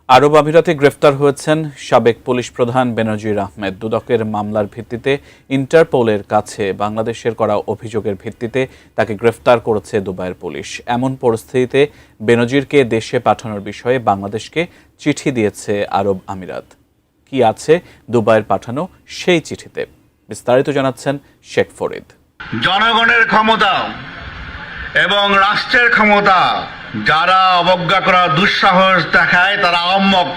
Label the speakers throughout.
Speaker 1: আরব আমিরাতে গ্রেফতার হয়েছেন সাবেক পুলিশ প্রধান বেনজির আহমেদ। দুদকের মামলার ভিত্তিতে ইন্টারপোলের কাছে বাংলাদেশের করা অভিযোগের ভিত্তিতে তাকে গ্রেফতার করেছে দুবাইয়ের পুলিশ। এমন পরিস্থিতিতে বেনজিরকে দেশে পাঠানোর বিষয়ে বাংলাদেশকে চিঠি দিয়েছে আরব আমিরাত। কি আছে দুবাইয়ের পাঠানো সেই চিঠিতে, বিস্তারিত জানাচ্ছেন শেখ ফরিদ।
Speaker 2: জনগণের ক্ষমতা এবং রাষ্ট্রের ক্ষমতা যারা অবজ্ঞা করার দুঃসাহস দেখায় তারা আহম্মক।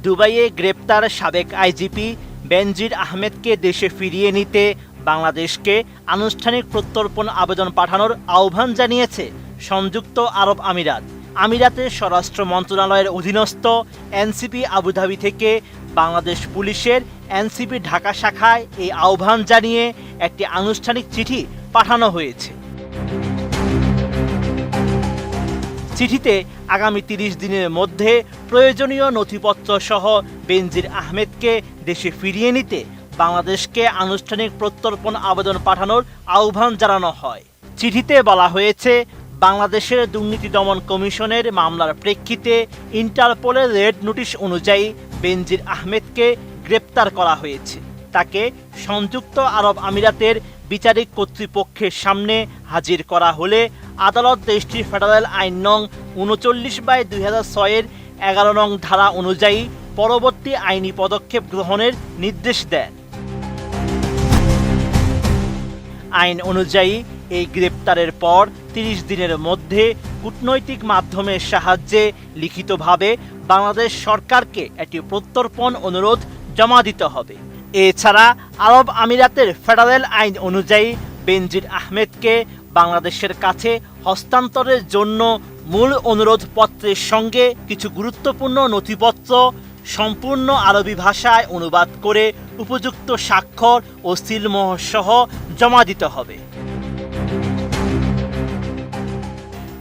Speaker 3: দুবাইয়ে গ্রেপ্তার সাবেক আইজিপি বেনজির আহমেদকে দেশে ফিরিয়ে নিতে বাংলাদেশকে আনুষ্ঠানিক প্রত্যর্পণ আবেদন পাঠানোর আহ্বান জানিয়েছে সংযুক্ত আরব আমিরাত। আমিরাতের স্বরাষ্ট্র মন্ত্রণালয়ের অধীনস্থ এনসিপি আবুধাবি থেকে বাংলাদেশ পুলিশের এনসিপি ঢাকা শাখায় এই আহ্বান জানিয়ে একটি আনুষ্ঠানিক চিঠি পাঠানো হয়েছে। চিঠিতে আগামী ৩০ দিনের মধ্যে প্রয়োজনীয় নথিপত্র সহ বেনজির আহমেদকে দেশে ফিরিয়ে নিতে বাংলাদেশকে আনুষ্ঠানিক প্রত্যর্পণ আবেদন পাঠানোর আহ্বান জানানো হয়। চিঠিতে বলা হয়েছে, বাংলাদেশের দুর্নীতি দমন কমিশনের মামলার প্রেক্ষিতে ইন্টারপোলের রেড নোটিশ অনুযায়ী বেনজির আহমেদকে গ্রেপ্তার করা হয়েছে। তাকে সংযুক্ত আরব আমিরাতের বিচারিক কর্তৃপক্ষের সামনে হাজির করা হলে আদালত দেশটির ফেডারেল আইন নং 39/2006 11 নং ধারা অনুযায়ী পরবর্তী আইনি পদক্ষেপ গ্রহণের নির্দেশ দেন। আইন অনুযায়ী এই গ্রেপ্তারের পর ৩০ দিনের মধ্যে কূটনৈতিক মাধ্যমের সাহায্যে লিখিতভাবে বাংলাদেশ সরকারকে একটি প্রত্যর্পণ অনুরোধ জমা দিতে হবে। এছাড়া আরব আমিরাতের ফেডারেল আইন অনুযায়ী বেনজির আহমেদকে বাংলাদেশের কাছে হস্তান্তরের জন্য মূল অনুরোধ পত্রের সঙ্গে কিছু গুরুত্বপূর্ণ নথিপত্র সম্পূর্ণ আরবি ভাষায় অনুবাদ করে উপযুক্ত স্বাক্ষর ও সিলমোহর সহ জমা দিতে হবে।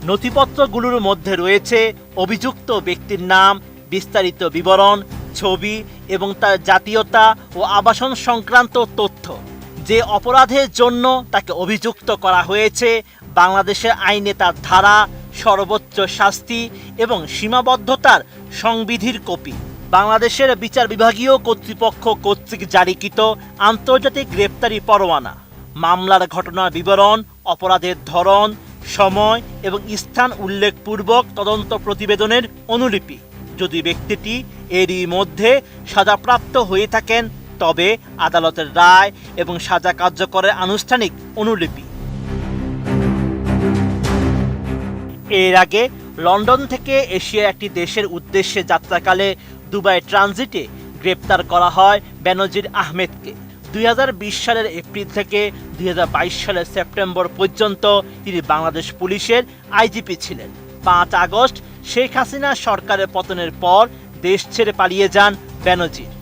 Speaker 3: নথিপত্রগুলোর মধ্যে রয়েছে অভিযুক্ত ব্যক্তির নাম, বিস্তারিত বিবরণ, ছবি এবং তার জাতীয়তা ও আবাসন সংক্রান্ত তথ্য, যে অপরাধের জন্য তাকে অভিযুক্ত করা হয়েছে, বাংলাদেশের আইনে তার ধারা, সর্বোচ্চ শাস্তি এবং সীমাবদ্ধতার সংবিধির কপি, বাংলাদেশের বিচার বিভাগীয় কর্তৃপক্ষ কর্তৃক জারিকৃত আন্তর্জাতিক গ্রেপ্তারি পরোয়ানা, মামলার ঘটনার বিবরণ, অপরাধের ধরন, সময় এবং স্থান উল্লেখপূর্বক তদন্ত প্রতিবেদনের অনুলিপি। যদি ব্যক্তিটি এরই মধ্যে সাজাপ্রাপ্ত হয়ে থাকেন তবে আদালতের রায় এবং সাজা কার্যকরের আনুষ্ঠানিক অনুলিপি। এর আগে লন্ডন থেকে এশিয়ার একটি দেশের উদ্দেশ্যে যাত্রাকালে দুবাই ট্রানজিটে গ্রেপ্তার করা হয় বেনজির আহমেদকে। 2020 সালের এপ্রিল থেকে 2022 সালের সেপ্টেম্বর পর্যন্ত তিনি বাংলাদেশ পুলিশের আইজিপি ছিলেন। 5 আগস্ট শেখ হাসিনা সরকারের পতনের পর দেশ ছেড়ে পালিয়ে যান বেনজির।